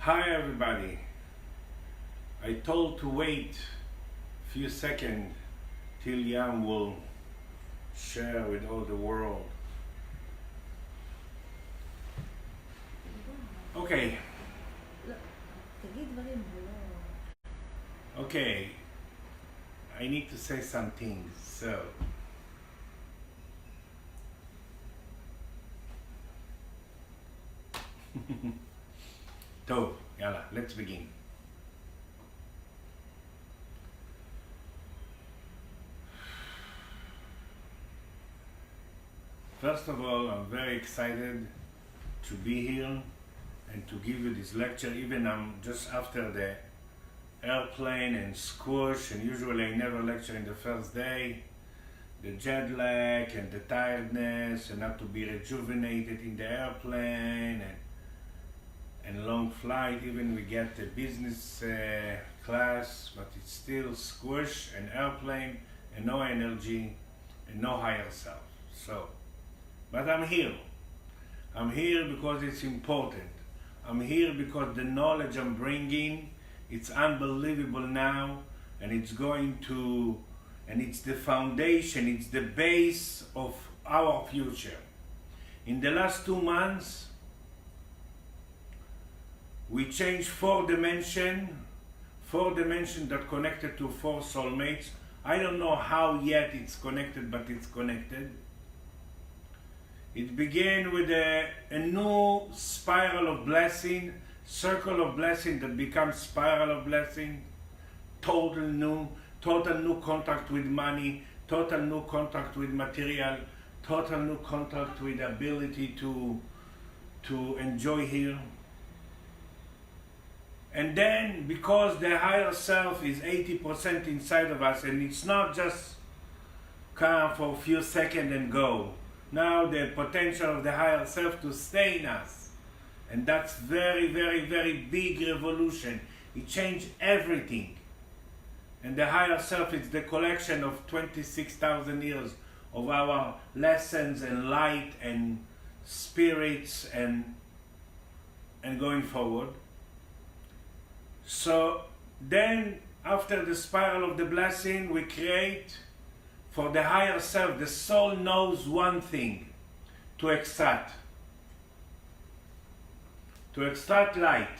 Hi everybody. I told to wait a few seconds till Jan will share with all the world. Okay. Okay. I need to say something. So טוב, יאללה, let's begin. First of all, I'm very excited to be here and to give you this lecture. Even I'm just after the airplane and squish, and usually I never lecture in the first day. The jet lag and the tiredness and not to be rejuvenated in the airplane and long flight. Even we get the business class, but it's still squish and airplane and no energy and no higher self. So, but I'm here. I'm here because it's important. I'm here because the knowledge I'm bringing, it's unbelievable now, and it's going to, and it's the foundation, it's the base of our future. In the last 2 months, we changed 4 dimensions that connected to 4 soulmates. I don't know how yet it's connected, but it's connected. It began with a new spiral of blessing, circle of blessing that becomes spiral of blessing, total new contact with money, total new contact with material, total new contact with ability to enjoy here. And then, because the higher self is 80% inside of us, and it's not just come for a few seconds and go. Now the potential of the higher self to stay in us. And that's very, very, very big revolution. It changed everything. And the higher self is the collection of 26,000 years of our lessons and light and spirits and going forward. So then, after the spiral of the blessing, we create for the higher self. The soul knows one thing: to extract light,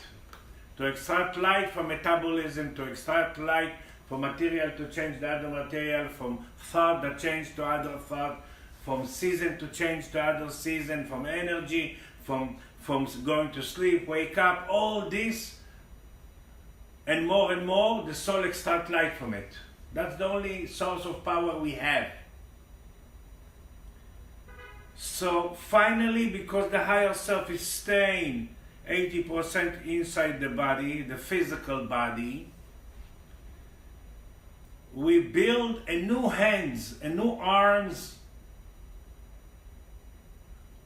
to extract light from metabolism, to extract light from material to change the other material, from thought that change to other thought, from season to change to other season, from energy, from going to sleep, wake up, all this. And more, the soul extract light from it. That's the only source of power we have. So finally, because the higher self is staying 80% inside the body, the physical body, we build a new hands, a new arms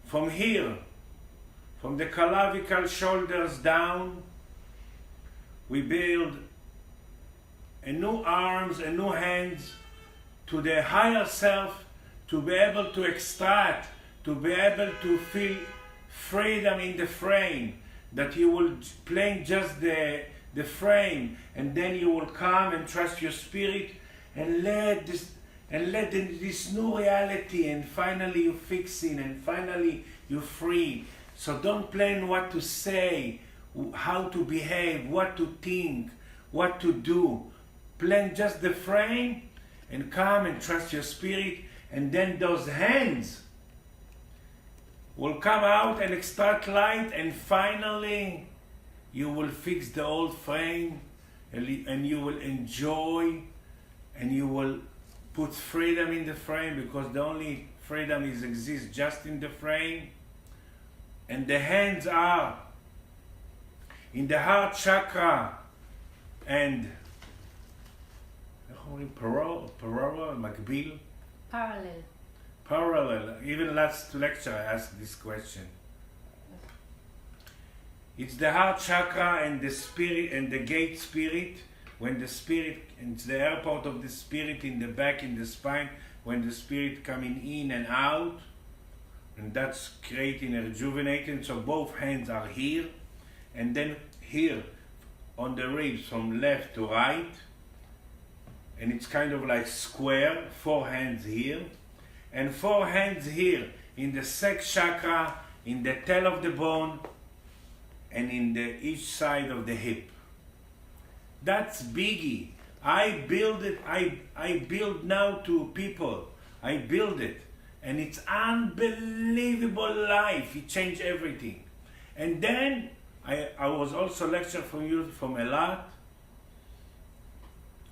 from here, from the clavicle shoulders down. We build a new arms, a new hands to the higher self, to be able to extract, to be able to feel freedom in the frame, that you will play just the frame, and then you will come and trust your spirit and let this new reality, and finally you fixing, and finally you're free. So don't plan what to say, how to behave, what to think, what to do. Plan just the frame and come and trust your spirit, and then those hands will come out and extract light, and finally you will fix the old frame, and you will enjoy, and you will put freedom in the frame, because the only freedom exists just in the frame. And the hands are in the heart chakra and parallel. Even last lecture I asked this question. It's the heart chakra and the spirit and the gate spirit. When the spirit, it's the airport of the spirit in the back, in the spine, when the spirit coming in and out, and that's creating and rejuvenating. So both hands are here, and then here on the ribs from left to right, and it's kind of like square, 4 hands here, and 4 hands here in the sex chakra, in the tail of the bone, and in the each side of the hip. That's biggie. I build it, I build now to people. I build it. And it's unbelievable life. It changed everything. And then I was also lecture from you from a lot.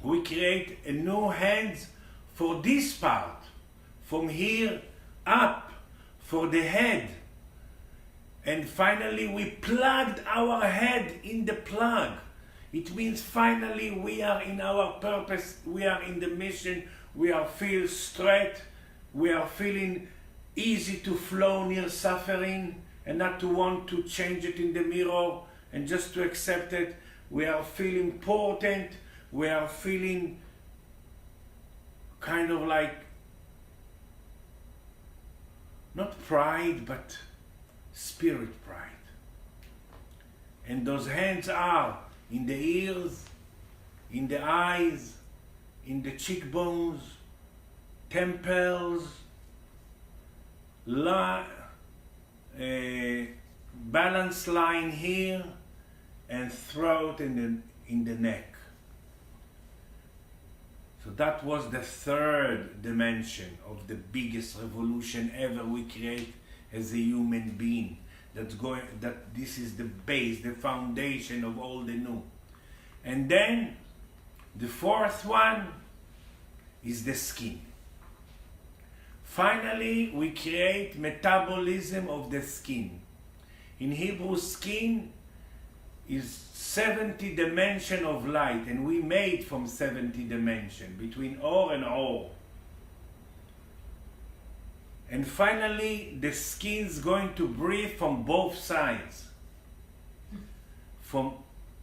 We create a new hands for this part, from here up, for the head. And finally we plugged our head in the plug. It means finally we are in our purpose, we are in the mission, we are feel straight, we are feeling easy to flow near suffering and not to want to change it in the mirror and just to accept it. We are feeling important, we are feeling kind of like, not pride, but spirit pride. And those hands are in the ears, in the eyes, in the cheekbones, temples, balance line here, and throat in the neck. So that was the third dimension of the biggest revolution ever we create as a human being. That this is the base, the foundation of all the new. And then the fourth one is the skin. Finally, we create metabolism of the skin. In Hebrew, skin is 70 dimension of light, and we made from 70 dimension between Or and Or. And finally, the skin's going to breathe from both sides. From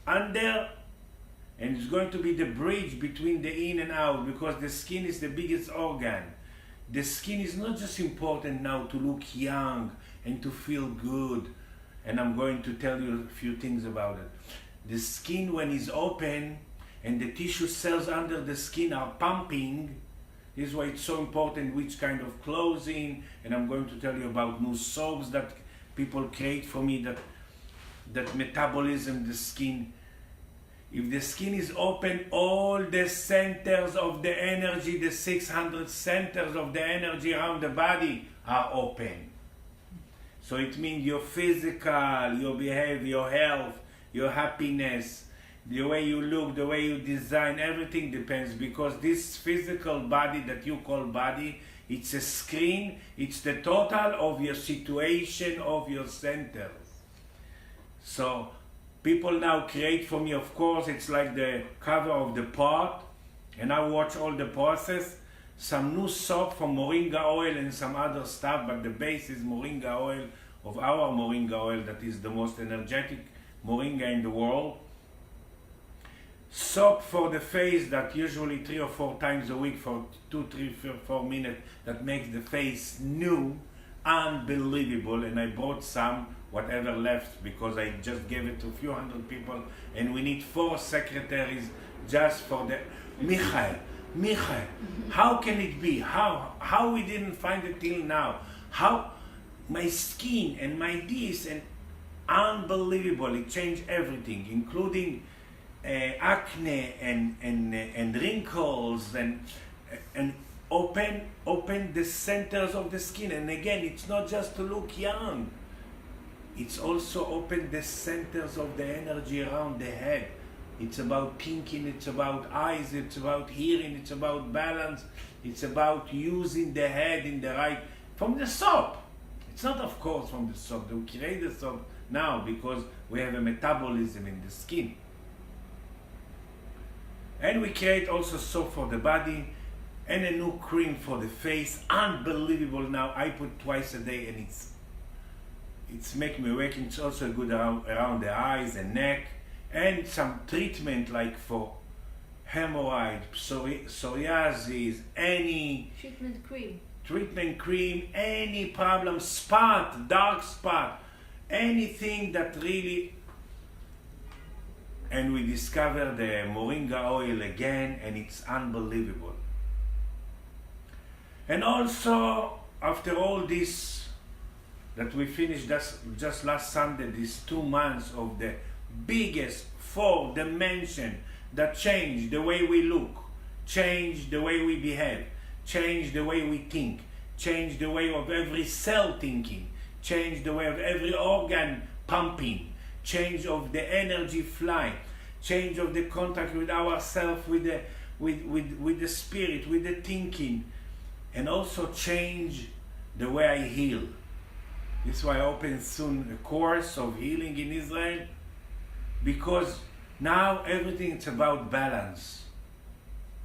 under, and it's going to be the bridge between the in and out, because the skin is the biggest organ. The skin is not just important now to look young and to feel good. And I'm going to tell you a few things about it. The skin, when it's open and the tissue cells under the skin are pumping, this is why it's so important which kind of clothing, and I'm going to tell you about new soaps that people create for me, that metabolism, the skin. If the skin is open, all the centers of the energy, the 600 centers of the energy around the body are open. So it means your physical, your behavior, your health, your happiness, the way you look, the way you design, everything depends, because this physical body that you call body, it's a screen, it's the total of your situation, of your centers. So people now create for me, of course, it's like the cover of the pot, and I watch all the process. Some new soap from moringa oil and some other stuff, but the base is moringa oil, of our moringa oil, that is the most energetic moringa in the world. Soap for the face that usually 3 or 4 times a week for 2, 3, 4 minutes, that makes the face new, unbelievable. And I bought some, whatever left, because I just gave it to a few hundred people, and we need 4 secretaries just for the Michael, how can it be? How we didn't find it till now? How my skin and my this, and unbelievable, it changed everything, including acne and wrinkles, and open the centers of the skin. And again, it's not just to look young, it's also open the centers of the energy around the head. It's about thinking, it's about eyes, it's about hearing, it's about balance, it's about using the head in the right, from the soap. It's not, of course, from the soap. We create the soap now because we have a metabolism in the skin. And we create also soap for the body and a new cream for the face. Unbelievable now. I put twice a day, and it's making me awake. It's also good around the eyes and neck. And some treatment like for hemorrhoid, psoriasis, any treatment cream, any problem, spot, dark spot, anything that really and we discover the moringa oil again, and it's unbelievable. And also, after all this that we finished just last Sunday, these 2 months of the biggest 4 dimension that change the way we look, change the way we behave, change the way we think, change the way of every cell thinking, change the way of every organ pumping, change of the energy fly, change of the contact with ourselves, with the spirit, with the thinking, and also change the way I heal. This is why I open soon a course of healing in Israel, because now everything is about balance.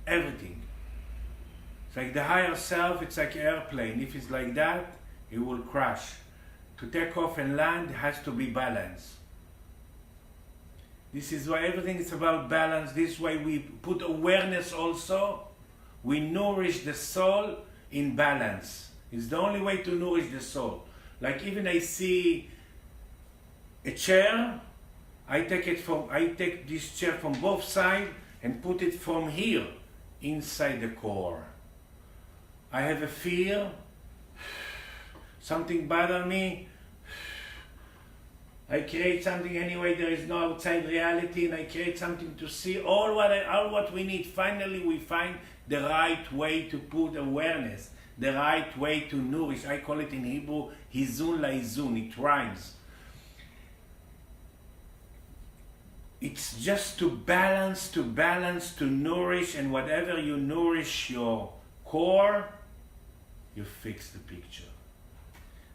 Everything. It's like the higher self, it's like an airplane. If it's like that, it will crash. To take off and land has to be balanced. This is why everything is about balance. This way we put awareness also. We nourish the soul in balance. It's the only way to nourish the soul. Like even I see a chair, I take this chair from both sides and put it from here, inside the core. I have a fear, something bothers me, I create something anyway, there is no outside reality, and I create something to see, all what we need. Finally we find the right way to put awareness, the right way to nourish. I call it in Hebrew, hizun laizun, it rhymes. It's just to balance, to nourish, and whatever you nourish your core, you fix the picture.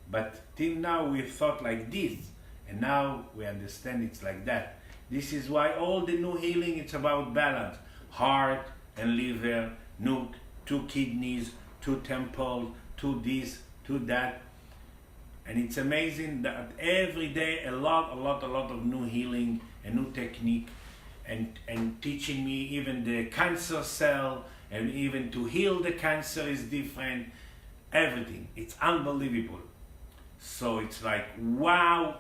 But till now we thought like this, and now we understand it's like that. This is why all the new healing, it's about balance. Heart and liver, 2 kidneys, 2 temples, 2 this, 2 that. And it's amazing that every day a lot of new healing, a new technique, and teaching me even the cancer cell, and even to heal the cancer is different. Everything. It's unbelievable. So it's like wow.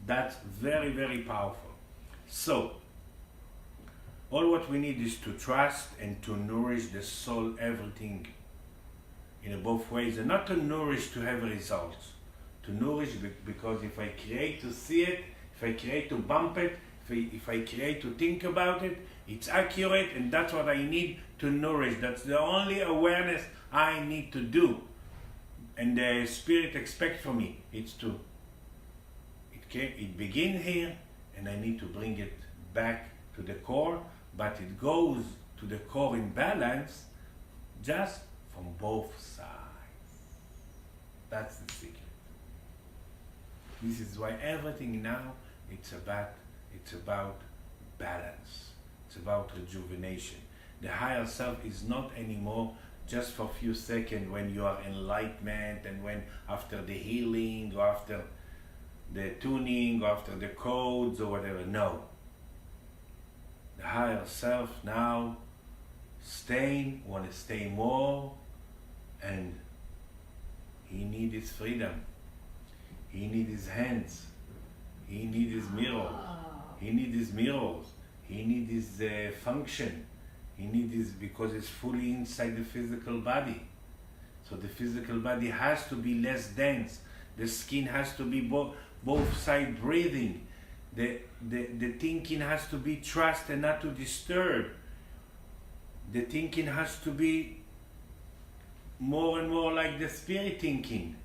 That's very, very powerful. So all what we need is to trust and to nourish the soul, everything in both ways, and not to nourish to have results. To nourish because if I create to see it, if I create to bump it, if I create to think about it, it's accurate, and that's what I need to nourish. That's the only awareness I need to do. And the Spirit expects from me, it's to, it begins here, and I need to bring it back to the core, but it goes to the core in balance, just from both sides. That's the secret. This is why everything now, it's about balance. It's about rejuvenation. The higher self is not anymore just for a few seconds when you are enlightenment, and when after the healing, or after the tuning, or after the codes, or whatever. No. The higher self now want to stay more, and he needs his freedom. He needs his hands. He needs his mirror. He needs his mirrors. He needs his function. He needs his, because it's fully inside the physical body. So the physical body has to be less dense. The skin has to be both side breathing. The thinking has to be trust and not to disturb. The thinking has to be more and more like the spirit thinking.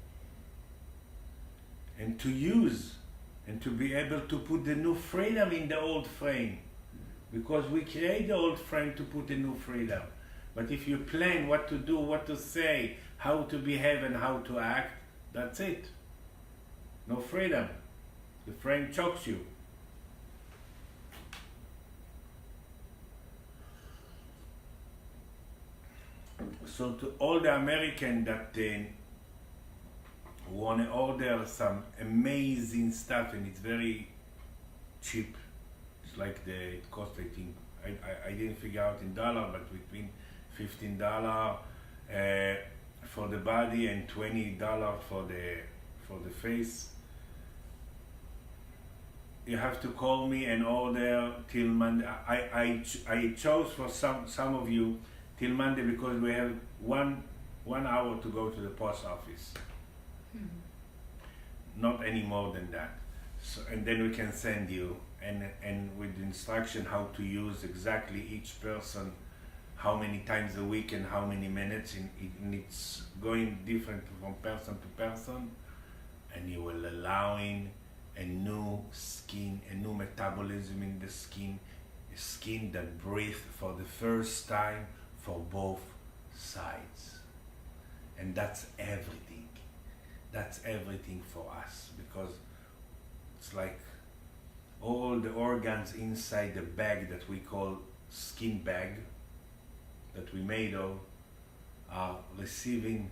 And to use and to be able to put the new freedom in the old frame. Because we create the old frame to put the new freedom. But if you plan what to do, what to say, how to behave and how to act, that's it. No freedom. The frame chokes you. So to all the Americans that want to order some amazing stuff, and it's very cheap. It's like it costs, I think, I didn't figure out in dollar, but between $15 for the body and $20 for the face. you have to call me and order till Monday. I chose for some of you till Monday because we have one hour to go to the post office. Not any more than that. So, and then we can send you and with instruction how to use exactly each person, how many times a week and how many minutes, and it's going different from person to person, and you will allowing a new skin, a new metabolism in the skin, a skin that breathes for the first time for both sides. And that's everything. That's everything for us, because it's like all the organs inside the bag that we call skin bag, that we made of, are receiving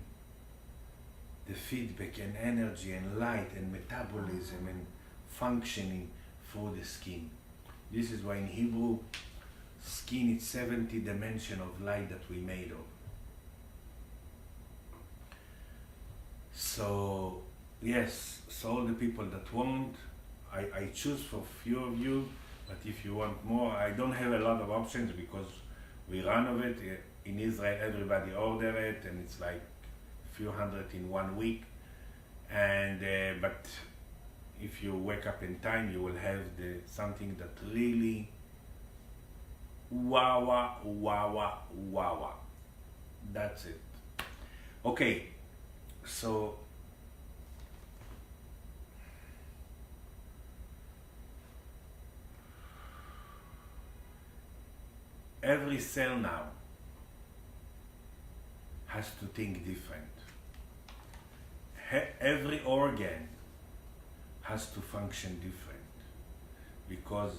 the feedback and energy and light and metabolism and functioning through the skin. This is why in Hebrew, skin is 70 dimension of light that we made of. So yes, so all the people that want, I choose for few of you, but if you want more, I don't have a lot of options because we run of it. In Israel, everybody order it, and it's like few hundred in 1 week. And but if you wake up in time, you will have something that really wow. That's it. Okay, so every cell now has to think different. Every organ has to function different because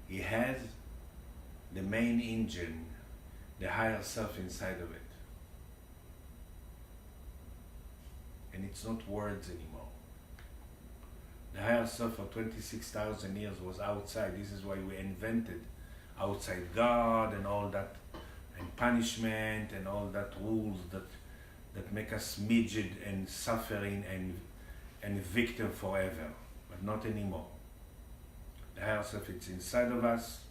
it has the main engine, the higher self inside of it. And it's not words anymore. The higher self for 26,000 years was outside. This is why we invented outside God and all that, and punishment and all that rules that make us midget and suffering and victim forever, but not anymore. The higher self is inside of us.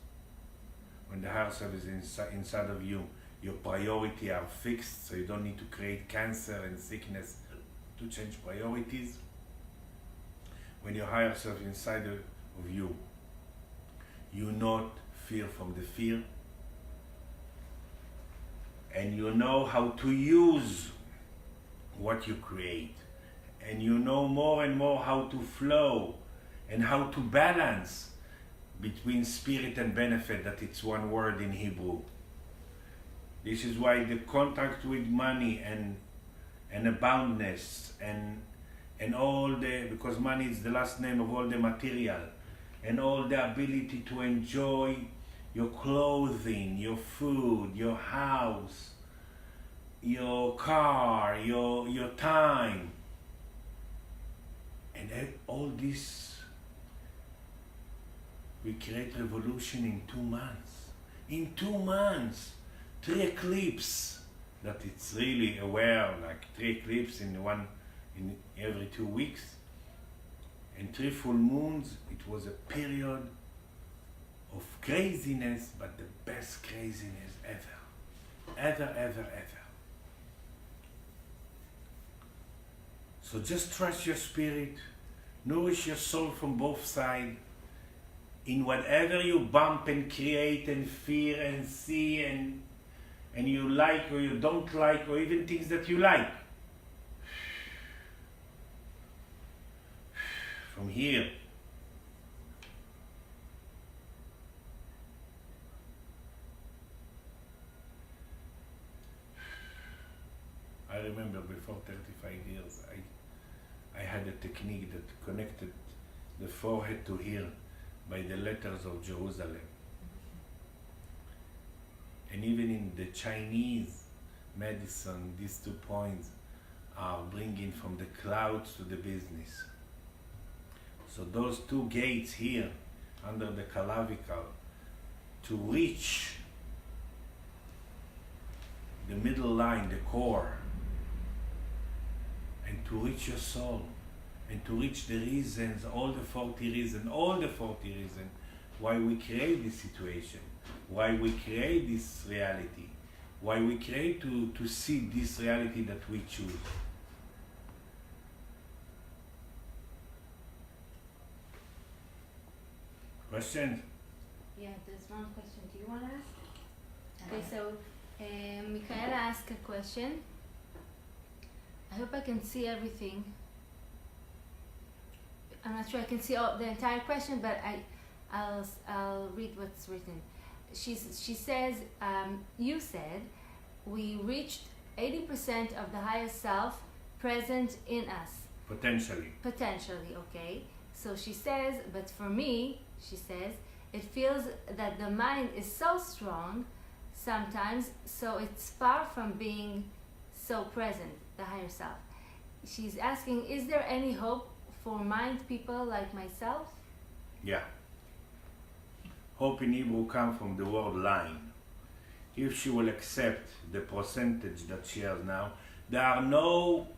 When the higher self is inside of you, your priorities are fixed, so you don't need to create cancer and sickness to change priorities. When your higher self inside of you, you not fear from the fear, and you know how to use what you create, and you know more and more how to flow and how to balance between spirit and benefit, that it's one word in Hebrew. This is why the contact with money and abundance and all because money is the last name of all the material, and all the ability to enjoy your clothing, your food, your house, your car, your time, and all this, we create revolution in 2 months. In 2 months, 3 eclipses, that it's really aware, like 3 eclipses in every 2 weeks, and 3 full moons. It was a period of craziness, but the best craziness ever. So just trust your spirit, nourish your soul from both sides, in whatever you bump and create and fear and see and you like or you don't like, or even things that you like. From here, I remember before 35 years, I had a technique that connected the forehead to here by the letters of Jerusalem. And even in the Chinese medicine, these 2 points are bringing from the clouds to the business. So those 2 gates here under the clavicle, to reach the middle line, the core, and to reach your soul and to reach the reasons, all the 40 reasons why we create this situation, why we create this reality, why we create to see this reality that we choose. Questions? Yeah, there's one question. Do you want to ask? Okay, so Michaela asked a question. I hope I can see everything. I'm not sure I can see the entire question, but I'll read what's written. She says, you said we reached 80% of the higher self present in us. Potentially. Potentially, okay. So she says, but for me, she says, it feels that the mind is so strong sometimes, so it's far from being so present, the higher self. She's asking, is there any hope for mind people like myself? Yeah. Hope in Hebrew comes from the word line. If she will accept the percentage that she has now, there are no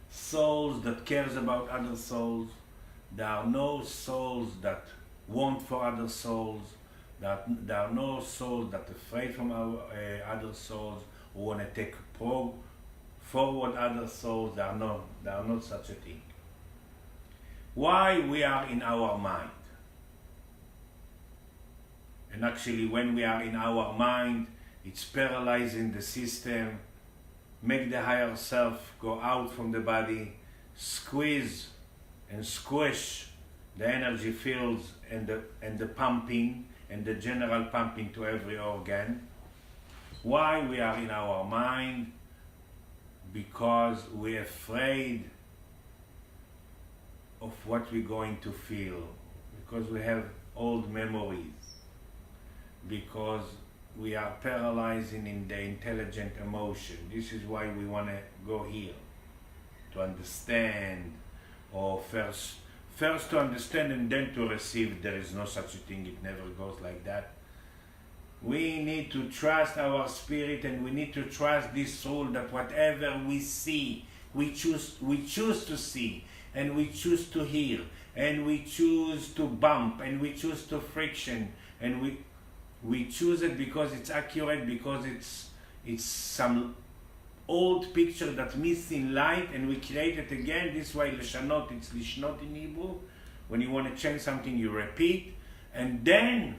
souls that cares about other souls. There are no souls that want for other souls. There are no souls that are afraid from other souls who want to take forward other souls. There are not such a thing. Why we are in our mind? And actually, when we are in our mind, it's paralyzing the system, make the higher self go out from the body, squeeze and squish the energy fields and the pumping and the general pumping to every organ. Why we are in our mind? Because we're afraid of what we're going to feel, because we have old memories, because we are paralyzing in the intelligent emotion. This is why we want to go here, to understand, or first to understand and then to receive. There is no such a thing, it never goes like that. We need to trust our spirit, and we need to trust this soul that whatever we see, we choose to see, and we choose to hear, and we choose to bump, and we choose to friction, and we choose it because it's accurate, because it's some old picture that's missing light, and we create it again. This way, leshanot, it's lishnot in Hebrew. When you want to change something, you repeat, and then,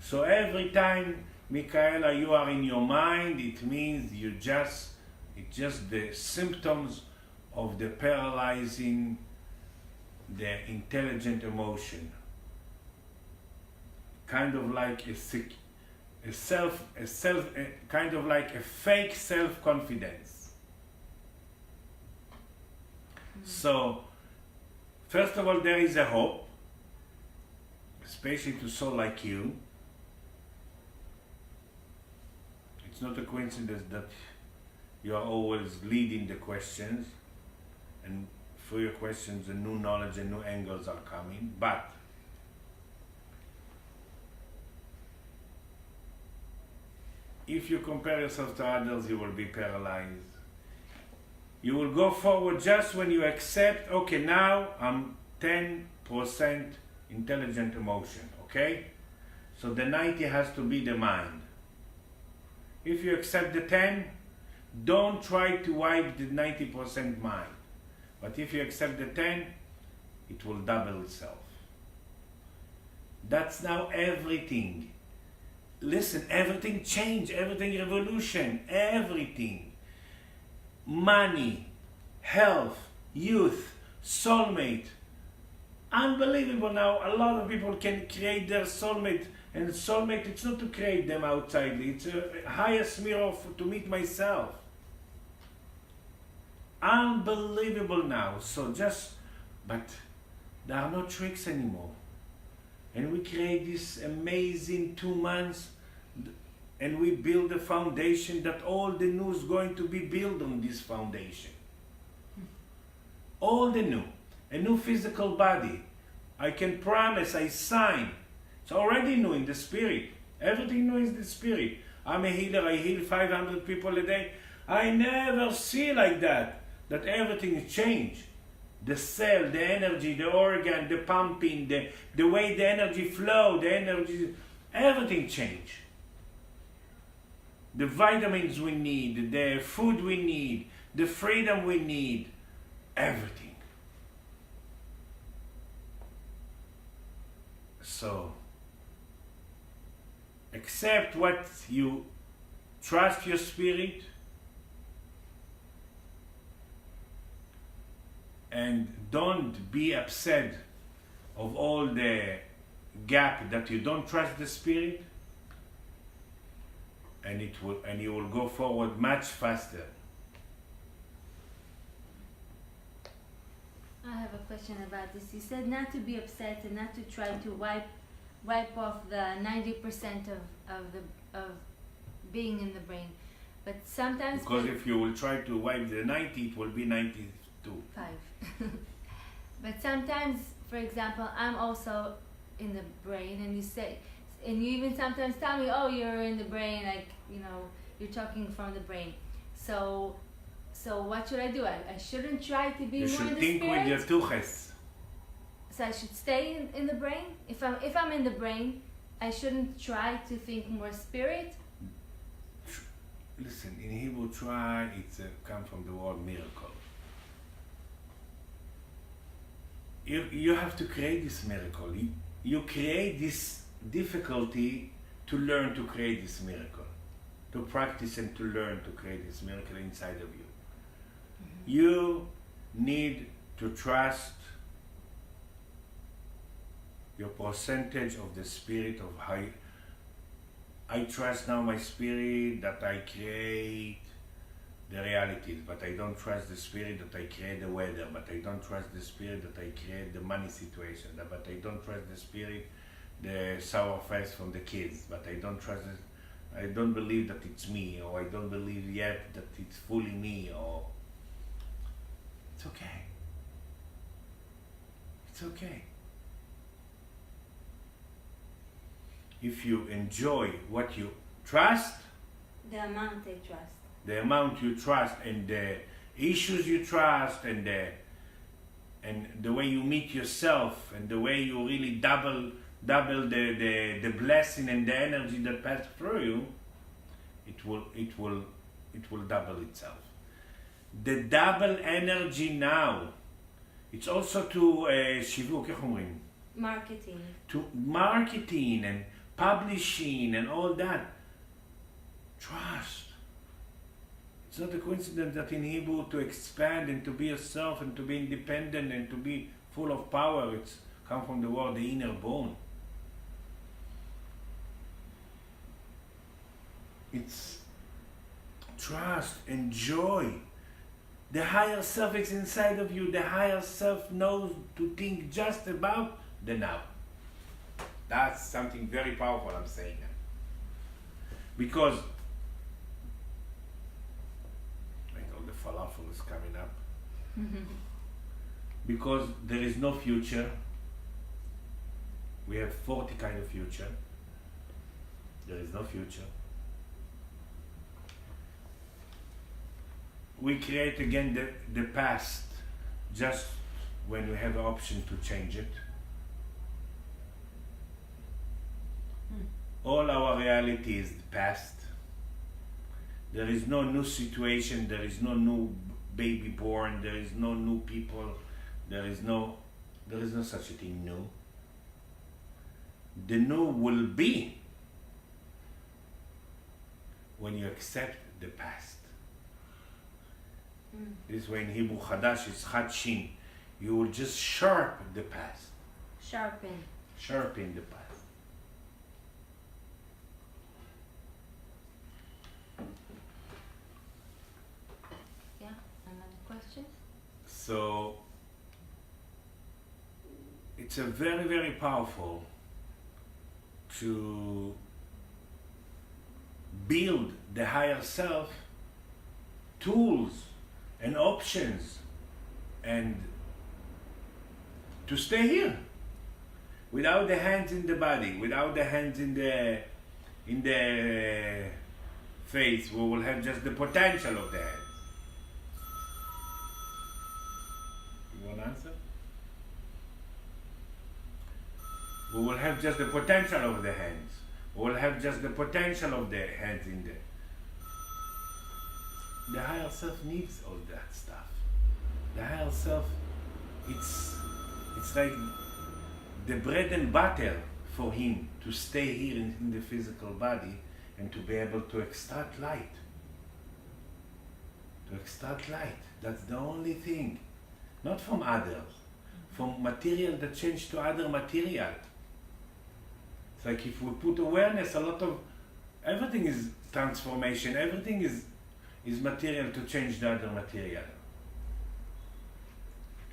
so every time, Michaela, you are in your mind, it means it's just the symptoms of the paralyzing, the intelligent emotion. Kind of like kind of like a fake self-confidence. So, first of all, there is a hope, especially to soul like you. It's not a coincidence that you are always leading the questions, and through your questions, a new knowledge and new angles are coming. But if you compare yourself to others, you will be paralyzed. You will go forward just when you accept, okay, now I'm 10% intelligent emotion, okay? So the 90 has to be the mind. If you accept the 10, don't try to wipe the 90% mind. But if you accept the 10, it will double itself. That's now everything. Listen, everything change, everything revolution, everything. Money, health, youth, soulmate. Unbelievable now, a lot of people can create their soulmate. And soulmate, it's not to create them outside, it's a highest mirror to meet myself. Unbelievable now. But there are no tricks anymore. And we create this amazing 2 months, and we build a foundation that all the new is going to be built on this foundation. All the new. A new physical body. I can promise, I sign. It's already new in the spirit. Everything new is the spirit. I'm a healer, I heal 500 people a day. I never see like that everything is changed. The cell, the energy, the organ, the pumping, the way the energy flow, the energy, everything change. The vitamins we need, the food we need, the freedom we need, everything. So, accept what you trust your spirit, and don't be upset of all the gap that you don't trust the spirit, and you will go forward much faster. I have a question about this. You said not to be upset and not to try to wipe off the 90% of being in the brain, but sometimes Because if you will try to wipe the 90, it will be 92. 5. But sometimes, for example, I'm also in the brain, and you even sometimes tell me, oh, you're in the brain, like, you know, you're talking from the brain. So what should I do? I shouldn't try to be You more in should the think spirit. with your tuches. So I should stay in the brain. If I'm in the brain, I shouldn't try to think more spirit. Listen, in Hebrew, try, it's come from the word miracle. You have to create this miracle. You create this difficulty to learn to create this miracle, to practice and to learn to create this miracle inside of you. Mm-hmm. You need to trust your percentage of the spirit of how I trust now my spirit that I create the realities, but I don't trust the spirit that I create the weather, but I don't trust the spirit that I create the money situation, but I don't trust the spirit, the sour face from the kids, but I don't trust it. I don't believe that it's me, or I don't believe yet that it's fully me, or it's okay. It's okay. If you enjoy what you trust, The amount I trust. the amount you trust, and the issues you trust, and the way you meet yourself, and the way you really double the blessing and the energy that passes through you, it will double itself. The double energy now, it's also to שיווק, איך אומרים? Marketing. To marketing and publishing and all that. Trust. It's not a coincidence that in Hebrew to expand and to be yourself and to be independent and to be full of power, it's come from the word the inner bone. It's trust and joy. The higher self is inside of you. The higher self knows to think just about the now. That's something very powerful I'm saying now. Because the falafel is coming up. Because there is no future. We have 40 kind of future. There is no future. We create again the past just when we have the option to change it. All our reality is the past. There is no new situation, there is no new baby born, there is no new people, there is no such a thing new. The new will be when you accept the past. This way in Hebrew Chadash is Chad Shin. You will just sharpen the past. Sharpen the past. Yeah, another question? So it's a very, very powerful to build the higher self tools and options, and to stay here without the hands in the body, without the hands in the face. We will have just the potential of the hands. You want to answer? self? We will have just the potential of the hands. We will have just the potential of the hands in there. The higher self needs all that stuff. The higher self, it's like the bread and butter for him to stay here in the physical body and to be able to extract light. To extract light. That's the only thing. Not from others. From material that change to other material. It's like if we put awareness, everything is transformation, everything is material to change the other material.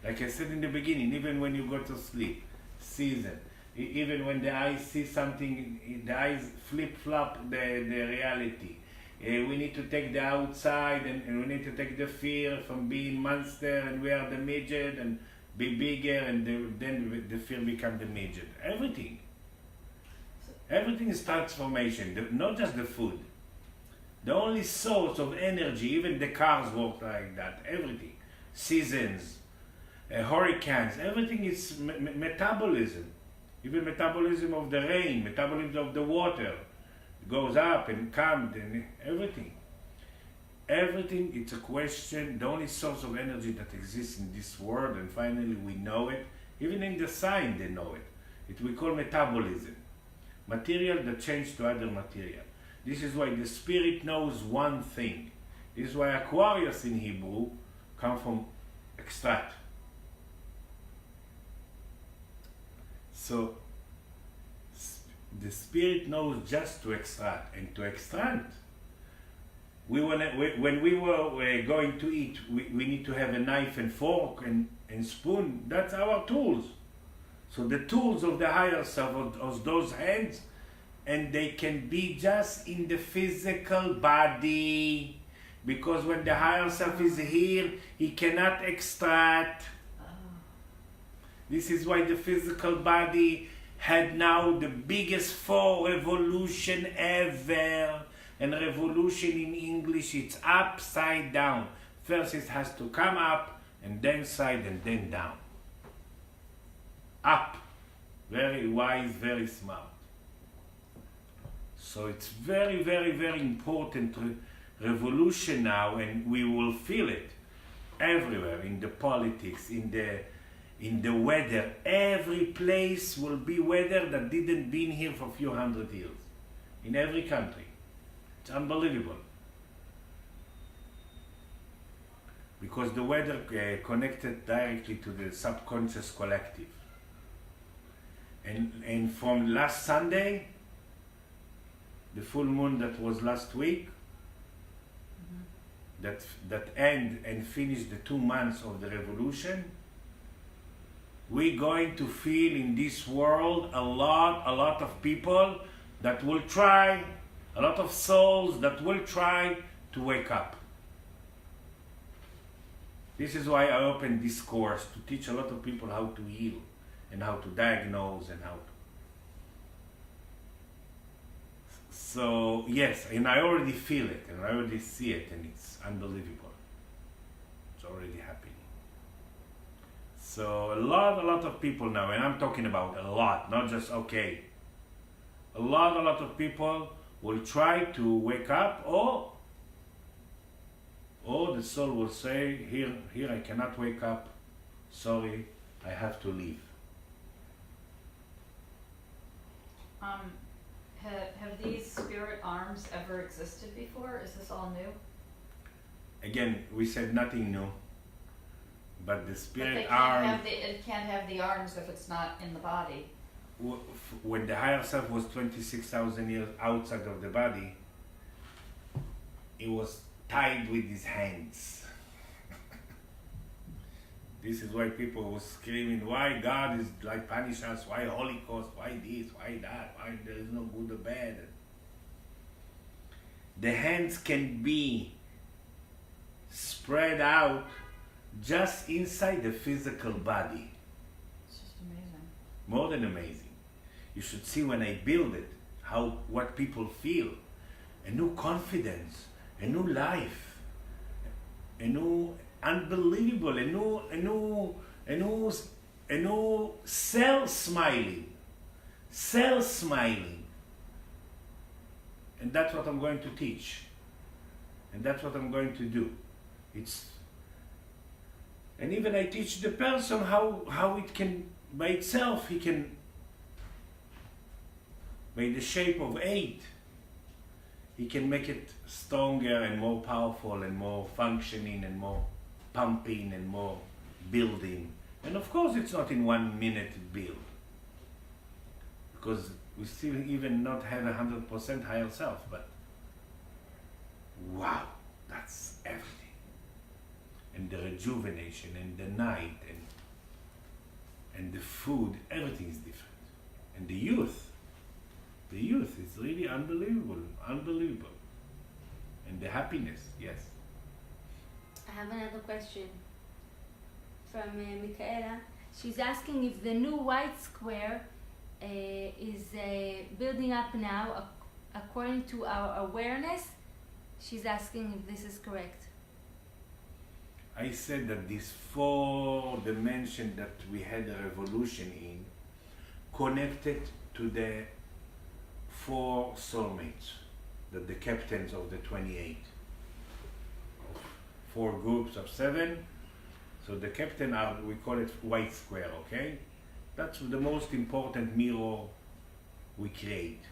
Like I said in the beginning, even when you go to sleep, season, even when the eyes see something, the eyes flip-flop the reality. We need to take the outside and we need to take the fear from being monster and we are the midget and be bigger and then the fear become the midget. Everything is transformation, not just the food. The only source of energy, even the cars work like that, everything. Seasons, hurricanes, everything is metabolism. Even metabolism of the rain, metabolism of the water. It goes up and comes and everything. Everything, it's a question, the only source of energy that exists in this world, and finally we know it. Even in the sign they know it. We call metabolism. Material that change to other material. This is why the spirit knows one thing. This is why Aquarius in Hebrew come from extract. So the spirit knows just to extract, and to extract. When we were going to eat, we need to have a knife and fork and spoon. That's our tools. So the tools of the higher self are those hands, and they can be just in the physical body. Because when the higher self is here, he cannot extract. This is why the physical body had now the biggest 4 revolution ever. And revolution in English, it's upside down. First it has to come up, and then side, and then down. Up. Very wise, very smart. So it's very, very, very important revolution now, and we will feel it everywhere, in the politics, in the weather. Every place will be weather that didn't been here for a few hundred years. In every country. It's unbelievable. Because the weather connected directly to the subconscious collective. And from last Sunday, the full moon that was last week, that end and finish the 2 months of the revolution, we're going to feel in this world a lot of people that will try, a lot of souls that will try to wake up. This is why I opened this course, to teach a lot of people how to heal and how to diagnose and how to. So yes, and I already feel it and I already see it, and it's unbelievable. It's already happening. So a lot of people now, and I'm talking about a lot, not just okay. A lot of people will try to wake up, or the soul will say, here I cannot wake up, sorry, I have to leave. Have these spirit arms ever existed before? Is this all new? Again, we said nothing new, but the But spirit arm, it can't have the arms if it's not in the body. when the higher self was 26,000 years outside of the body, it was tied with his hands. This is why people were screaming, why God is like punish us, why Holocaust, why this, why that, why there is no good or bad. The hands can be spread out just inside the physical body. It's just amazing. More than amazing. You should see when I build it, what people feel. A new confidence, a new life, a new unbelievable, a new and who sell smiling, and that's what I'm going to teach, and that's what I'm going to do. And even I teach the person how it can, by itself, he can, by the shape of 8, he can make it stronger and more powerful and more functioning and more pumping and more building. And of course it's not in 1 minute build, because we still even not have 100% higher self, but wow, that's everything. And the rejuvenation and the night and the food, everything is different. And the youth is really unbelievable. And the happiness, yes. I have another question from Michaela. She's asking if the new white square is building up now according to our awareness. She's asking if this is correct. I said that these 4 dimensions that we had a revolution in connected to the 4 soulmates, that the captains of the 28. 4 groups of 7. So the captain are, we call it white square, okay? That's the most important mirror we create.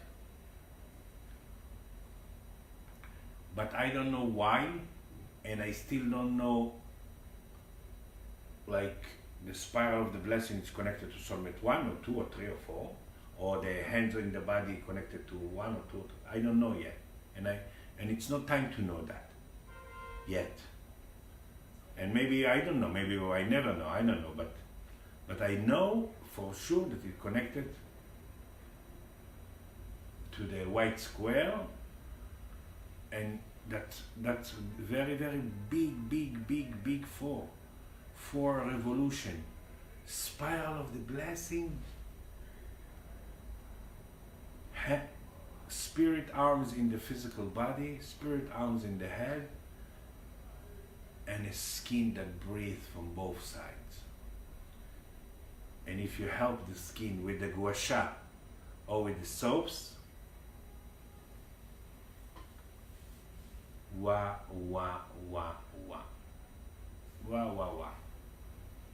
But I don't know why, and I still don't know, like the spiral of the blessing is connected to soulmate 1 or 2 or 3 or 4, or the hands in the body connected to 1 or 2. I don't know yet, and it's not time to know that yet. And maybe I don't know, maybe I never know, I don't know, but I know for sure that it's connected to the white square, and that's very, very big 4 revolution. Spiral of the blessing, spirit arms in the physical body, spirit arms in the head, and a skin that breathes from both sides. And if you help the skin with the gua sha or with the soaps, wah.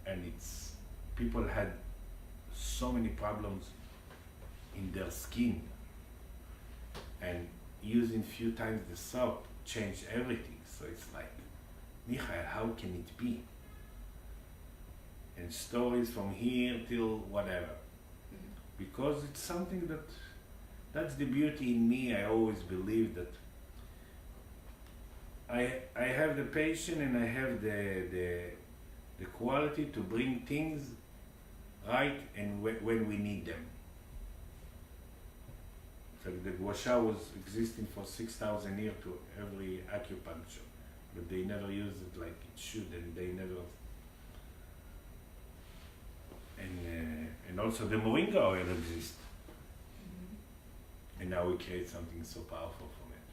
And it's, people had so many problems in their skin, and using few times the soap changed everything. So it's like, Michael, how can it be? And stories from here till whatever. Because it's something that's the beauty in me. I always believe that I have the patience and I have the quality to bring things right and when we need them. So the gua sha was existing for 6,000 years to every acupuncture, but they never used it like it should, and they never. And also the moringa oil exists, and now we create something so powerful from it.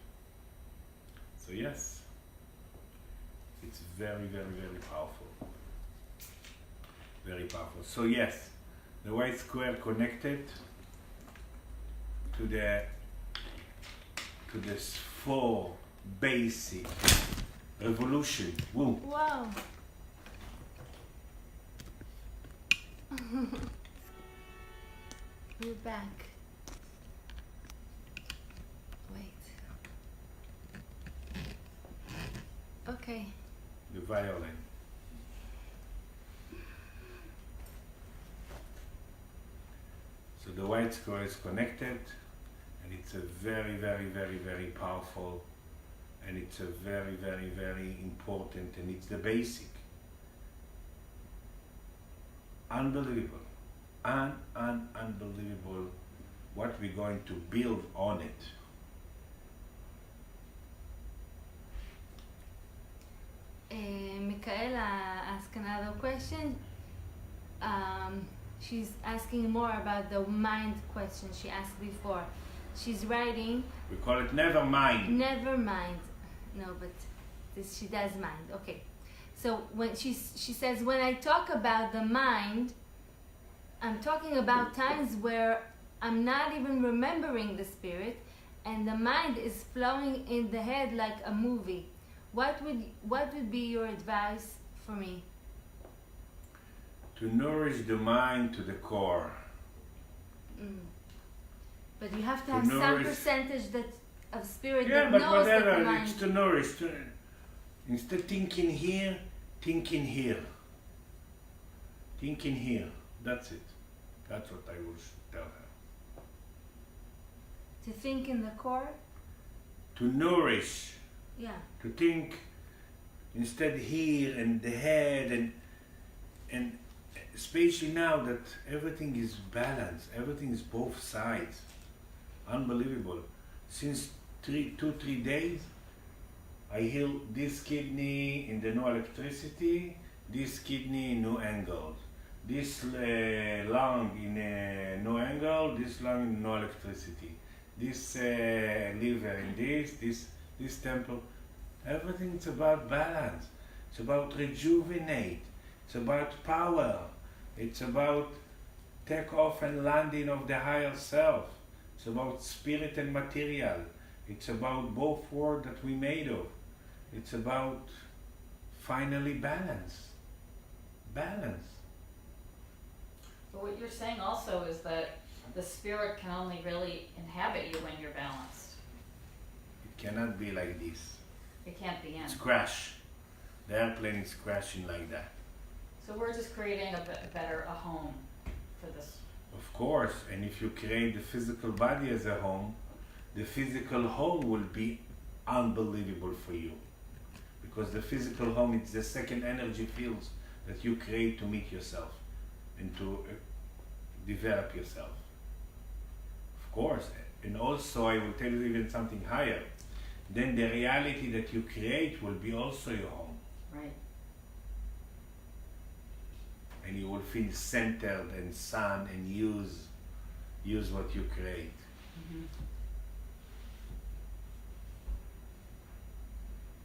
So yes, it's very powerful. Very powerful. So yes, the white square connected to this 4 basic revolution. Woo. Wow. We're back. Wait. Okay. The violin. So the white square is connected, and it's a very powerful, and it's a very important, and it's the basic. Unbelievable. Unbelievable what we're going to build on it. Michaela asked another question. She's asking more about the mind question she asked before. She's writing. We call it never mind. Never mind. No, but this, she does mind. Okay. So when she says, when I talk about the mind, I'm talking about times where I'm not even remembering the spirit, and the mind is flowing in the head like a movie. What would be your advice for me? To nourish the mind to the core. But you have to To have some nourish- percentage of spirit Yeah, that but knows that the whatever, mind. it's to nourish. Instead thinking here, thinking here. Thinking here. That's it. That's what I would tell her. To think in the core? To nourish. Yeah. To think instead here and the head and especially now that everything is balanced, everything is both sides. Unbelievable. Since 2-3 days, I heal this kidney in the no electricity, this kidney in no angles, this lung in no angle, this lung in no electricity, this liver in this temple. Everything's about balance. It's about rejuvenate. It's about power. It's about take off and landing of the higher self. It's about spirit and material. It's about both worlds that we made of. It's about finally balance. Balance. But what you're saying also is that the spirit can only really inhabit you when you're balanced. It cannot be like this. It can't be in. It's crash. The airplane is crashing like that. So we're just creating a home for this. Of course, and if you create the physical body as a home, the physical home will be unbelievable for you. Because the physical home, it's the second energy fields that you create to meet yourself and to develop yourself. Of course, and also I will tell you even something higher. Then the reality that you create will be also your home. Right. And you will feel centered and sun and use what you create. Mm-hmm.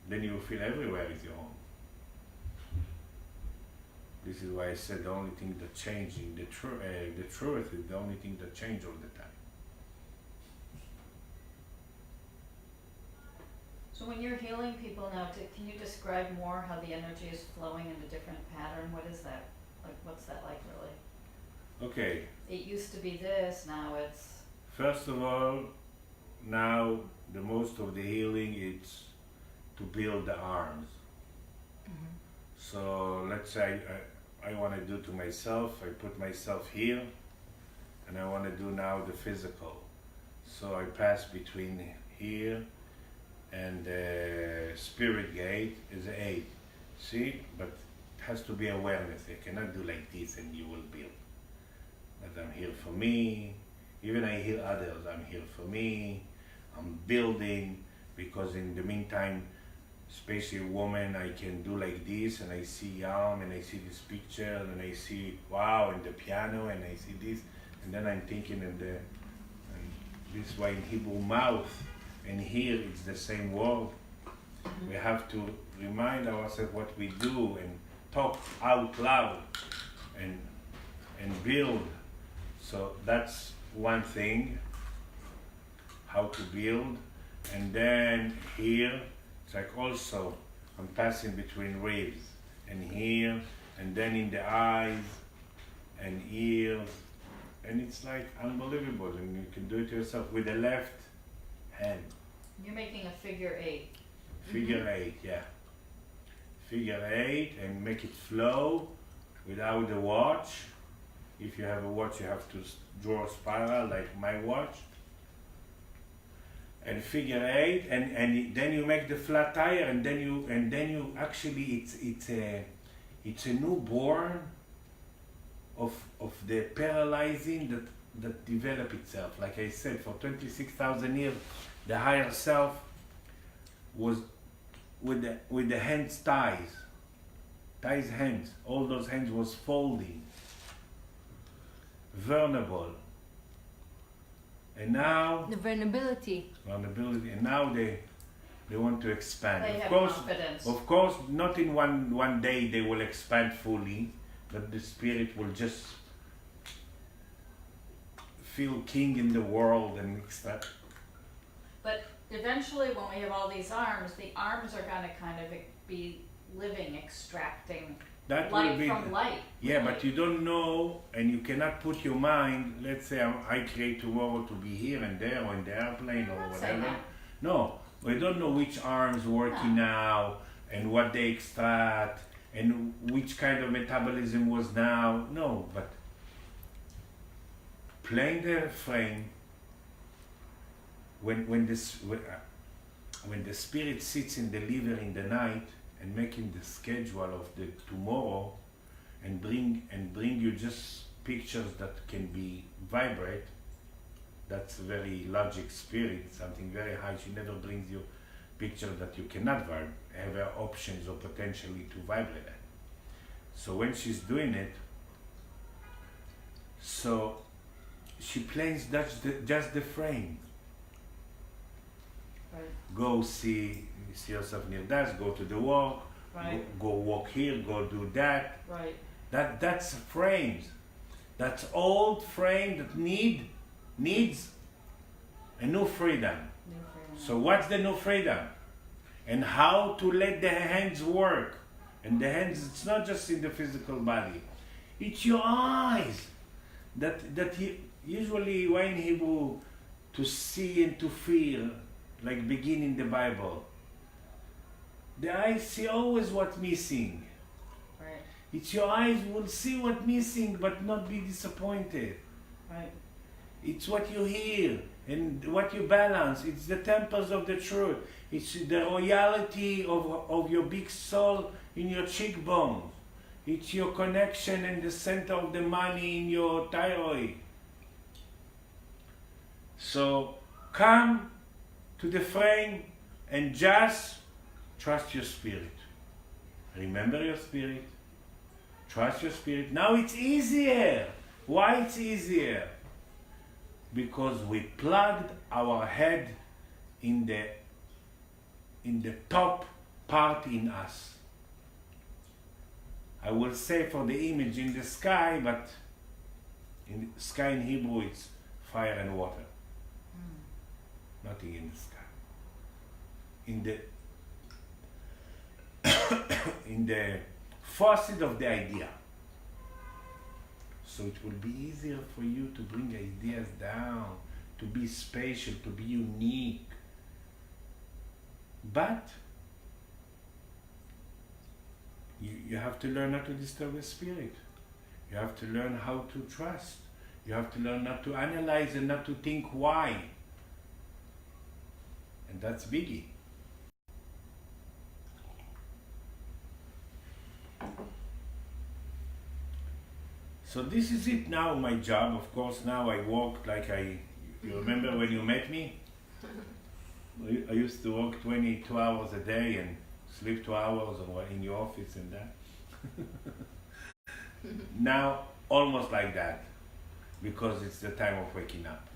Then you will feel everywhere is your home. This is why I said the only thing that changing, the truth is the only thing that changes all the time. So when you're healing people now, can you describe more how the energy is flowing in a different pattern? What is that? Like, what's that like really? Okay, It used to be this, now it's... first of all, now the most of the healing is to build the arms. Mm-hmm. So let's say I want to do to myself, I put myself here, and I want to do now the physical. So I pass between here and the spirit gate is 8. See? But it has to be awareness. You cannot do like this and you will build. But I'm here for me. Even I heal others, I'm here for me. I'm building because in the meantime, especially a woman, I can do like this and I see arm and I see this picture and I see wow in the piano and I see this and then I'm thinking and this is why in Hebrew mouth and here it's the same word. We have to remind ourselves what we do and talk out loud and build. So that's one thing, how to build. And then here, it's like also, I'm passing between ribs and here, and then in the eyes and ears, and it's like unbelievable, and you can do it yourself with the left hand. You're making a figure 8. Figure 8, yeah. Figure 8 and make it flow without the watch. If you have a watch, you have to draw a spiral like my watch. And figure 8, and then you make the flat tire, and then you actually it's a newborn of the paralyzing that develop itself. Like I said, for 26,000 years, the higher self was with the hands ties hands. All those hands was folding, vulnerable. And now The vulnerability. and now They want to expand. They Of have course, confidence. of course, not in one day they will expand fully, but the spirit will just feel king in the world and extract. But eventually, when we have all these arms, the arms are going to kind of be living, extracting That will light be from light. yeah, really. but you don't know, and you cannot put your mind. Let's say I create tomorrow to be here and there, or in the airplane, or I'm not saying whatever. that. No, we don't know which arms working now, and what they extract, and which kind of metabolism was now. No, but playing the frame when the spirit sits in the liver in the night and making the schedule of the tomorrow and bring you just pictures that can be vibrate. That's a very logic spirit, something very high. She never brings you picture that you cannot have options or potentially to vibrate it. So when she's doing it, so she plays just the frame. Right. Go see yourself near that, go to the walk, Right. go walk here, go do that. Right. That's frames. That's old frame that needs a new freedom. New freedom. So what's the new freedom? And how to let the hands work. And the hands, it's not just in the physical body. It's your eyes. Usually why in Hebrew to see and to feel, like begin in the Bible. The eyes see always what's missing. Right. It's your eyes will see what's missing but not be disappointed. Right. It's what you hear and what you balance. It's the temples of the truth. It's the royalty of your big soul in your cheekbones. It's your connection in the center of the money in your thyroid. So come to the frame and just trust your spirit. Remember your spirit. Trust your spirit. Now it's easier. Why it's easier? Because we plugged our head in the top part in us. I will say for the image in the sky, but in the sky in Hebrew it's fire and water. Nothing in the sky. In the faucet of the idea. So it will be easier for you to bring ideas down, to be spatial, to be unique. But you have to learn not to disturb the spirit. You have to learn how to trust. You have to learn not to analyze and not to think why. And that's biggie. So this is it now, my job. Of course, now I work like you remember when you met me? I used to work 22 hours a day and sleep 2 hours in your office and that. Now, almost like that, because it's the time of waking up.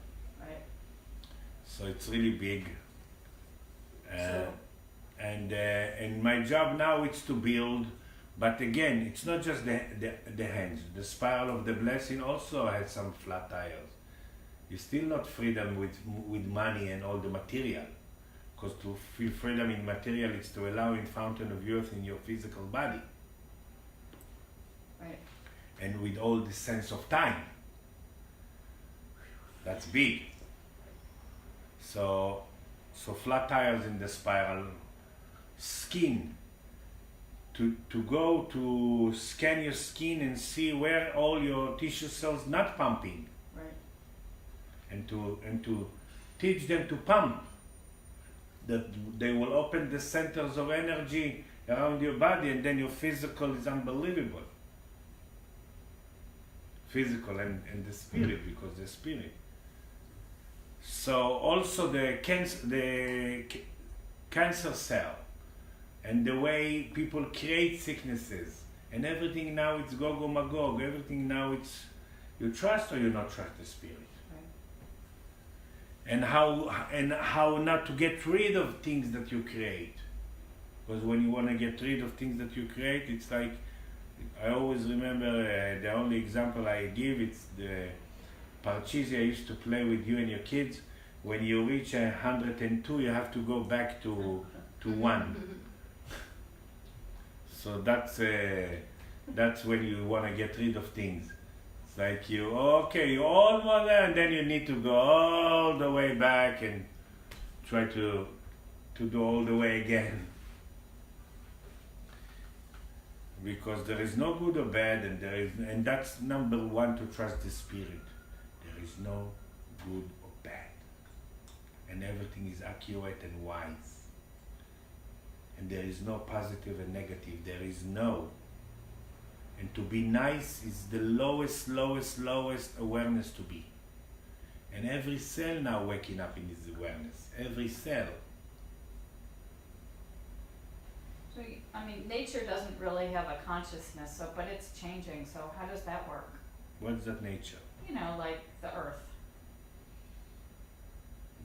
Right. So it's really big. So- And my job now is to build, but again, it's not just the hands. The spiral of the blessing also has some flat tires. You're still not freedom with money and all the material. Because to feel freedom in material is to allow in fountain of youth in your physical body. Right. And with all the sense of time. That's big. So flat tires in the spiral. Skin. To go to scan your skin and see where all your tissue cells not pumping. Right. And to teach them to pump. That they will open the centers of energy around your body, and then your physical is unbelievable. Physical and the spirit, because the spirit. So also the cancer cell and the way people create sicknesses and everything now it's go magog. Everything now it's you trust or you not trust the spirit. and how not to get rid of things that you create. Because when you want to get rid of things that you create, it's like, I always remember the only example I give, it's the parcheesi I used to play with you and your kids. When you reach 102, you have to go back to 1. So that's when you want to get rid of things. It's like you almost there, and then you need to go all the way back and try to do all the way again. Because there is no good or bad, and that's number one, to trust the spirit. There is no good or bad, and everything is accurate and wise. And there is no positive and negative. There is no. And to be nice is the lowest awareness to be. And every cell now waking up in this awareness. Every cell. So, I mean, nature doesn't really have a consciousness, but it's changing. So how does that work? What's that nature? You know, like the earth.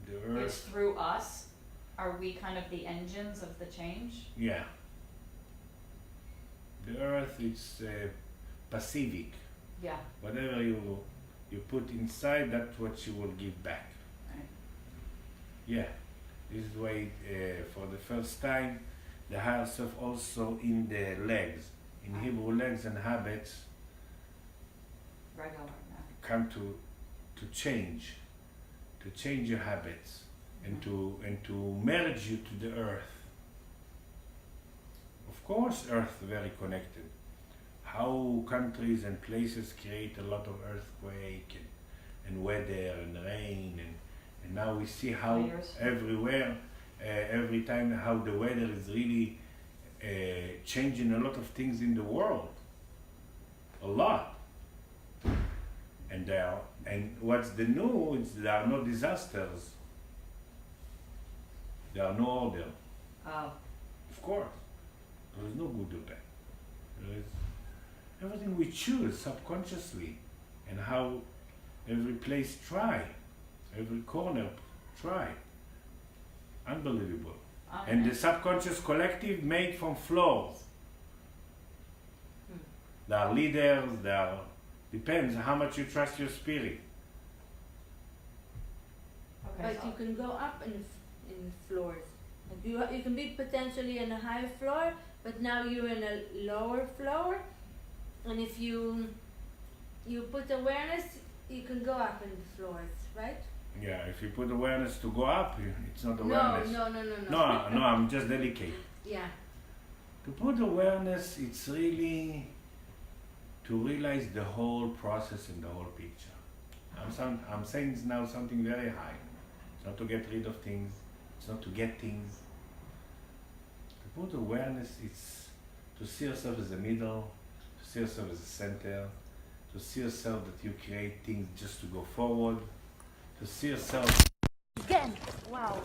The It's earth. through us. Are we kind of the engines of the change? Yeah. The earth is pacific. Yeah. Whatever you put inside, that's what you will give back. Right. Yeah. This is why for the first time the higher self also in the legs. In Hebrew, legs and habits Regular. come to change your habits, and to merge you to the earth. Of course, earth very connected. How countries and places create a lot of earthquake and weather and rain, and now we see how Fires. everywhere, every time, how the weather is really changing a lot of things in the world. A lot. And what's the new is there are no disasters. There are no order. Oh. Of course. There is no good or bad. There is everything we choose subconsciously, and how every place try, every corner try. Unbelievable. And the subconscious collective made from floors. There are leaders, depends how much you trust your spirit. Okay. But you can go up in floors. Like you can be potentially in a high floor, but now you're in a lower floor. And if you put awareness, you can go up in the floors, right? Yeah, if you put awareness to go up, it's not awareness. No. No, I'm just delicate. Yeah. To put awareness, it's really to realize the whole process and the whole picture. I'm saying now something very high. It's not to get rid of things. It's not to get things. To put awareness, it's to see yourself as a middle, to see yourself as a center, to see yourself that you create things just to go forward, to see yourself. Again. Wow.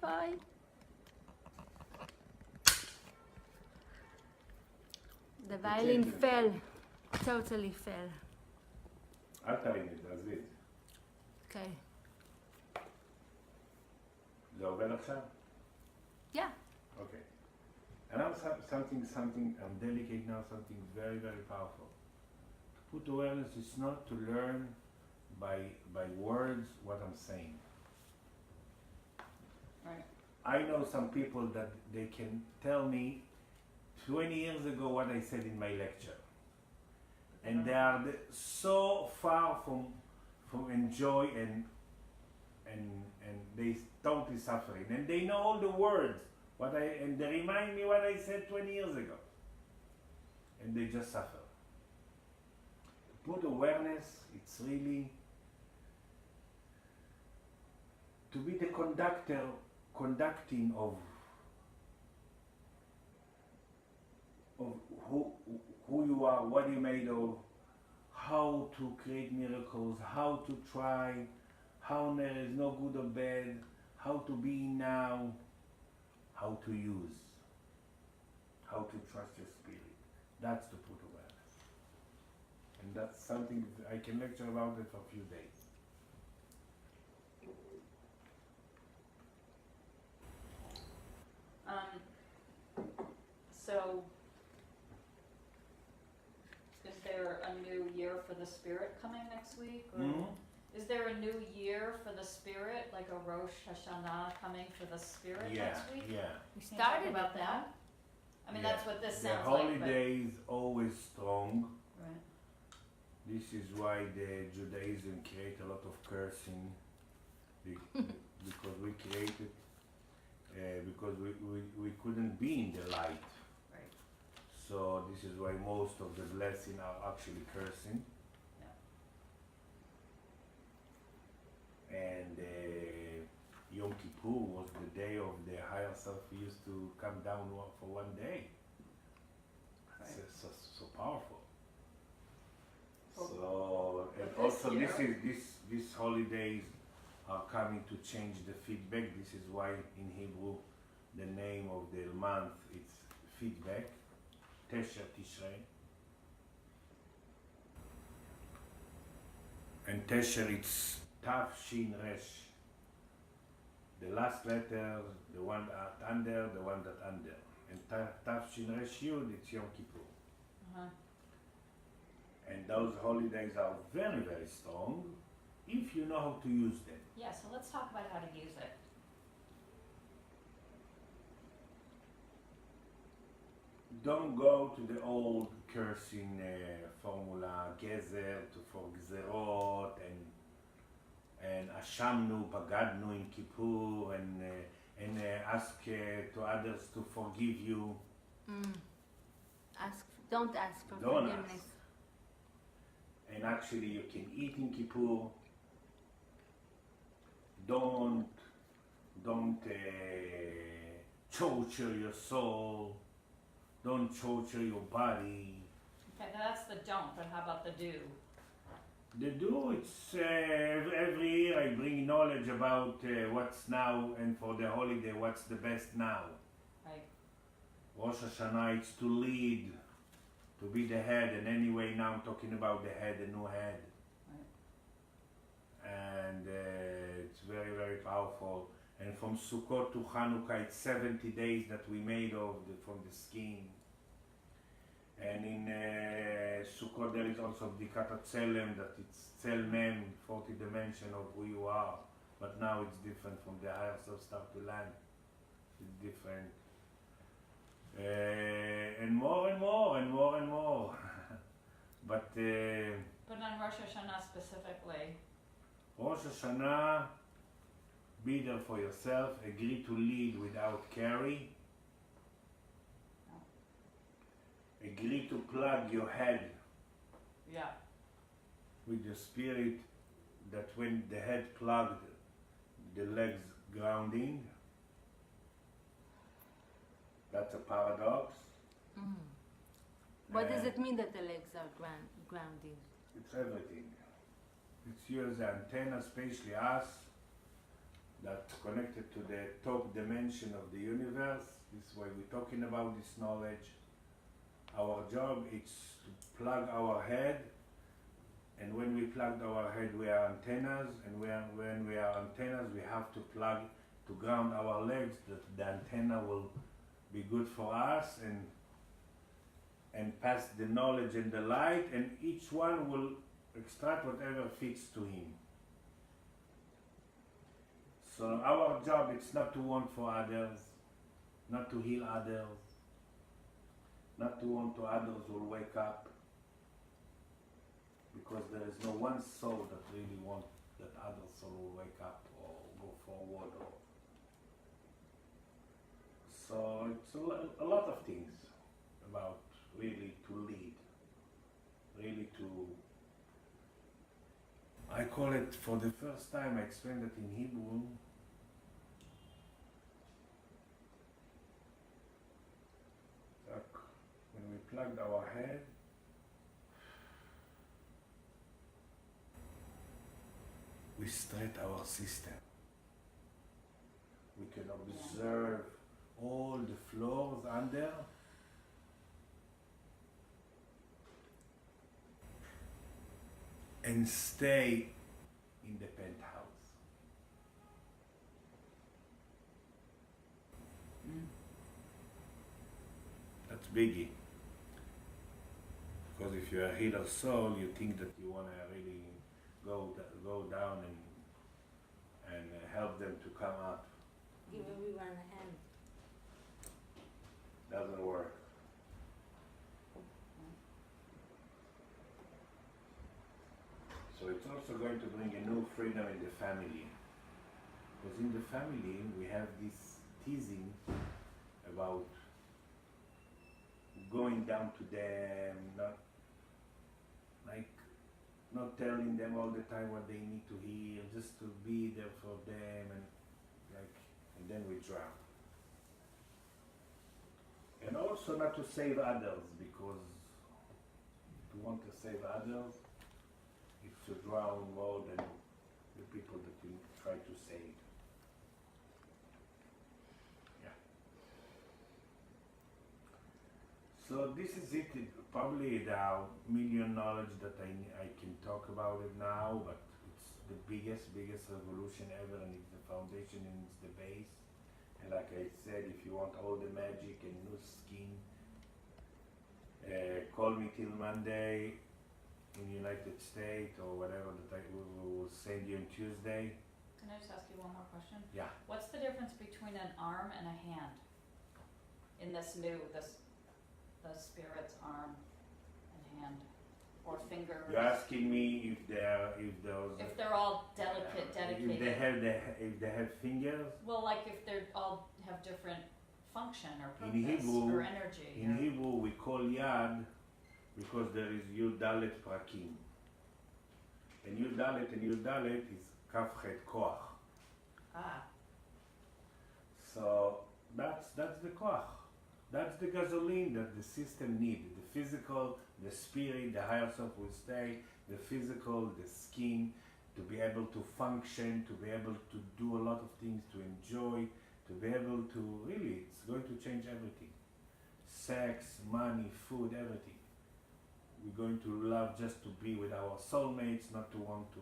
Bye. The violin fell. Totally fell. אל תרימי, תעזבי את זה. Okay. זה עובד עכשיו? Yeah. Okay. And now something, I'm delicate now, something very, very powerful. To put awareness is not to learn by words what I'm saying. Right. I know some people that they can tell me 20 years ago what I said in my lecture. And they are so far from enjoy and they totally suffering. And they know all the words, and they remind me what I said 20 years ago. And they just suffer. To put awareness, it's really to be the conducting of who you are, what you're made of, how to create miracles, how to try, how there is no good or bad, how to be now, how to use, how to trust your spirit. That's the put awareness. And that's something I can lecture about it for a few days. So, is there a new year for the spirit coming next week? Or Mhm. is there a new year for the spirit, like a Rosh Hashanah coming for the spirit Yeah, next week? yeah. We Can you talk started about it that? now. I mean, Yeah. that's what this The sounds like, holidays always strong. but, right, This is why the Judaism create a lot of cursing because we created because we couldn't be in the light. right, So this is why most of the blessing are actually cursing. And Yom Kippur was the day of the higher self. He used to come down for one day. right. So powerful. Well, So and but this also year- these holidays are coming to change the feedback. This is why in Hebrew the name of the month it's feedback, Tesher Tishrei. And Tesher it's Tav Shin Resh. The last letter, the one that under, the one that under. And Tav Shin Resh Yud it's Yom Kippur. Uh-huh. And those holidays are very, very strong if you know how to use them. Yeah, so let's talk about how to use it. Don't go to the old cursing formula, gezer for gzerot and ashamnu, bagadnu in Kippur and ask to others to forgive you. Don't ask for Don't forgiveness. ask. And actually you can eat in Kippur. Don't torture your soul. Don't torture your body. Okay, now that's the don't, but how about the do? The do, it's every year I bring knowledge about what's now, and for the holiday, what's the best now. Right, Rosh Hashanah, it's to lead, to be the head, and anyway, now I'm talking about the head, the new head. right. And it's very, very powerful. And from Sukkot to Hanukkah, it's 70 days that we made from the skin. And in Sukkot there is also Bdikat Tselem, that it's Tselmem, 40 dimension of who you are. But now it's different from the higher self start to land. It's different. And more and more and more and more. But But on Rosh Hashanah specifically, Rosh Hashanah, be there for yourself, agree to lead without carry. Agree to plug your head yeah, with the spirit, that when the head plugged, the legs grounding. That's a paradox. What does And it mean that the legs are grounded? It's everything. It's you as an antenna, especially us, that's connected to the top dimension of the universe. This is why we're talking about this knowledge. Our job is to plug our head, and when we plug our head, we are antennas, and when we are antennas, we have to plug to ground our legs, that the antenna will be good for us and pass the knowledge and the light, and each one will extract whatever fits to him. So our job is not to want for others, not to heal others, not to want to others will wake up, because there is no one soul that really wants that other soul will wake up or go forward. So it's a lot of things about really to lead, really to. I call it, for the first time I explained it in Hebrew. Like when we plugged our head, we straight our system. We can observe all the floors under. And stay in the penthouse. That's biggie. Because if you're a healer soul, you think that you want to really go down and help them to come up. Give everyone a hand. Doesn't work. So it's also going to bring a new freedom in the family. Because in the family we have this teasing about going down to them, not telling them all the time what they need to hear, just to be there for them, and then we drown. And also not to save others, because if you want to save others, it's to drown more than the people that you try to save. Yeah. So this is it. Probably there are million knowledge that I can talk about it now, but it's the biggest revolution ever, and it's the foundation and it's the base. And like I said, if you want all the magic and new skin, call me till Monday in United States or whatever that I will send you on Tuesday. Can I just ask you one more question? Yeah. What's the difference between an arm and a hand in this the spirit's arm and hand or fingers? You're asking me if they're all dedicated. if they have fingers. Well, like if they all have different function or purpose In Hebrew, or energy. In Hebrew we call Yad because there is Yud Dalet Prakim. And Yud Dalet is Kaf Chet Koach. Ah. So that's the Koach. That's the gasoline that the system needs. The physical, the spirit, the higher self will stay. The physical, the skin, to be able to function, to be able to do a lot of things, to enjoy, to be able to really, it's going to change everything. Sex, money, food, everything. We're going to love just to be with our soulmates, not to want to,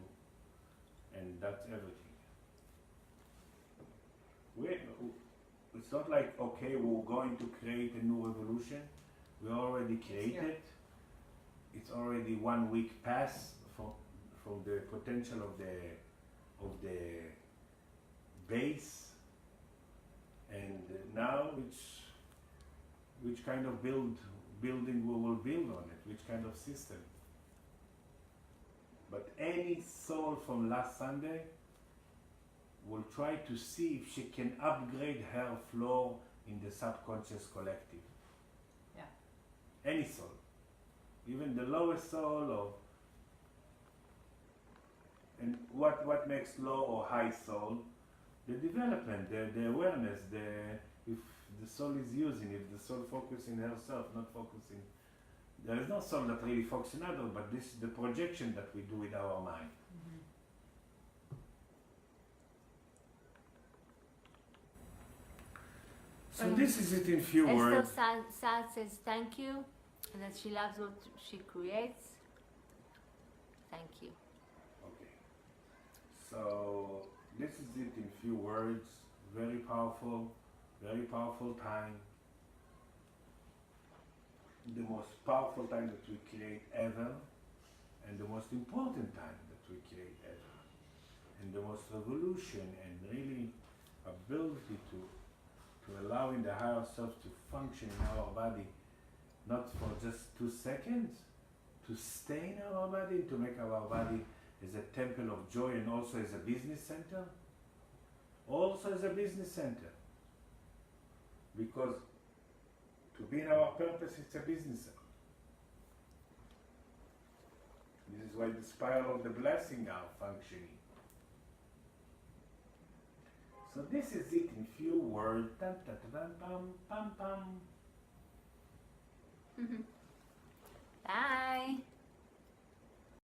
and that's everything. It's not like, okay, we're going to create a new revolution. We already created. It's already 1 week past from the potential of the base, and now which kind of building we will build on it, which kind of system. But any soul from last Sunday will try to see if she can upgrade her floor in the subconscious collective. Yeah. Any soul. Even the lowest soul, or and what makes low or high soul? The development, the awareness, if the soul is using it, the soul focusing herself, not focusing. There is no soul that really focuses in others, but this is the projection that we do with our mind. Mm-hmm. So this is it in few words. Esther says thank you, and that she loves what she creates. Thank you. Okay. So this is it in few words. Very powerful time. The most powerful time that we create ever, and the most important time that we create ever, and the most revolution and really ability to allowing the higher self to function in our body, not for just 2 seconds, to stay in our body, to make our body as a temple of joy and also as a business center. Also as a business center. Because to be in our purpose, it's a business center. This is why the spiral of the blessing are functioning. So this is it in few words. Dun, dun, dun, dun, pam, pam. Bye.